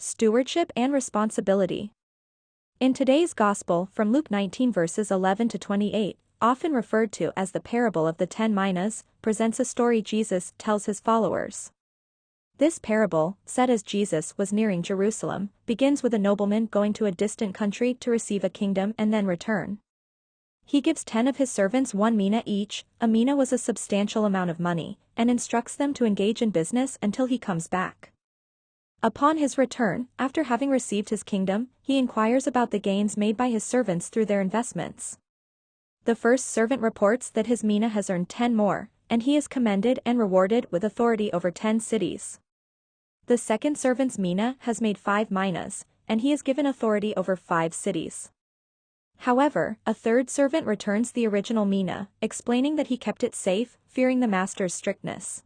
Stewardship and responsibility. In today's Gospel from Luke 19 verses 11 to 28, often referred to as the parable of the 10 minas, presents a story Jesus tells his followers. This parable, set as Jesus was nearing Jerusalem, begins with a nobleman going to a distant country to receive a kingdom and then return. He gives 10 of his servants 1 mina each. A mina was a substantial amount of money, and instructs them to engage in business until he comes back. Upon his return, after having received his kingdom, he inquires about the gains made by his servants through their investments. The first servant reports that his mina has earned 10 more, and he is commended and rewarded with authority over 10 cities. The second servant's mina has made 5 minas, and he is given authority over 5 cities. However, a third servant returns the original mina, explaining that he kept it safe, fearing the master's strictness.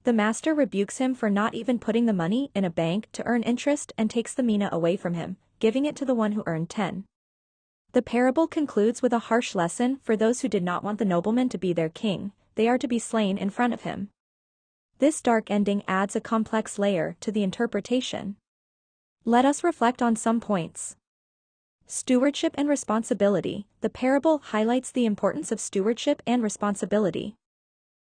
The master rebukes him for not even putting the money in a bank to earn interest and takes the mina away from him, giving it to the one who earned 10. The parable concludes with a harsh lesson for those who did not want the nobleman to be their king. They are to be slain in front of him. This dark ending adds a complex layer to the interpretation. Let us reflect on some points. Stewardship and responsibility. The parable highlights the importance of stewardship and responsibility.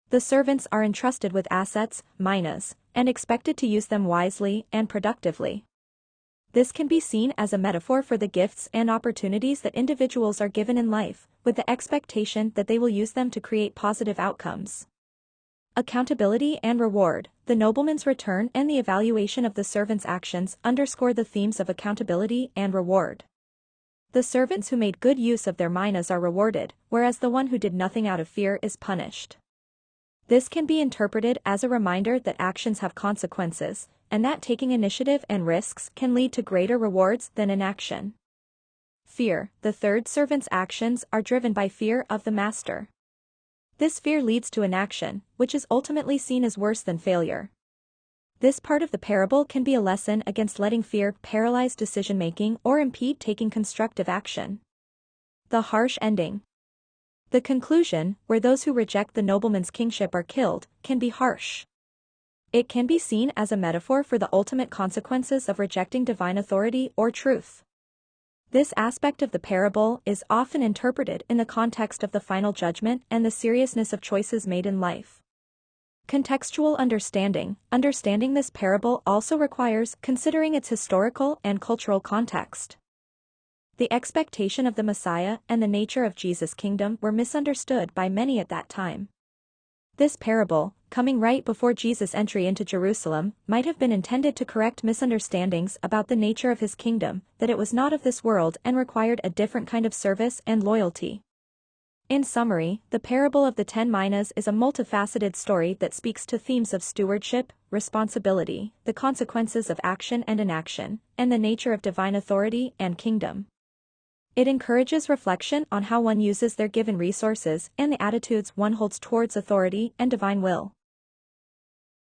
The servants are entrusted with assets, minas, and expected to use them wisely and productively. This can be seen as a metaphor for the gifts and opportunities that individuals are given in life, with the expectation that they will use them to create positive outcomes. Accountability and reward. The nobleman's return and the evaluation of the servant's actions underscore the themes of accountability and reward. The servants who made good use of their minas are rewarded, whereas the one who did nothing out of fear is punished. This can be interpreted as a reminder that actions have consequences, and that taking initiative and risks can lead to greater rewards than inaction. Fear. The third servant's actions are driven by fear of the master. This fear leads to inaction, which is ultimately seen as worse than failure. This part of the parable can be a lesson against letting fear paralyze decision-making or impede taking constructive action. The harsh ending. The conclusion, where those who reject the nobleman's kingship are killed, can be harsh. It can be seen as a metaphor for the ultimate consequences of rejecting divine authority or truth. This aspect of the parable is often interpreted in the context of the final judgment and the seriousness of choices made in life. Contextual understanding. Understanding this parable also requires considering its historical and cultural context. The expectation of the Messiah and the nature of Jesus' kingdom were misunderstood by many at that time. This parable, coming right before Jesus' entry into Jerusalem, might have been intended to correct misunderstandings about the nature of his kingdom, that it was not of this world and required a different kind of service and loyalty. In summary, the parable of the 10 minas is a multifaceted story that speaks to themes of stewardship, responsibility, the consequences of action and inaction, and the nature of divine authority and kingdom. It encourages reflection on how one uses their given resources and the attitudes one holds towards authority and divine will.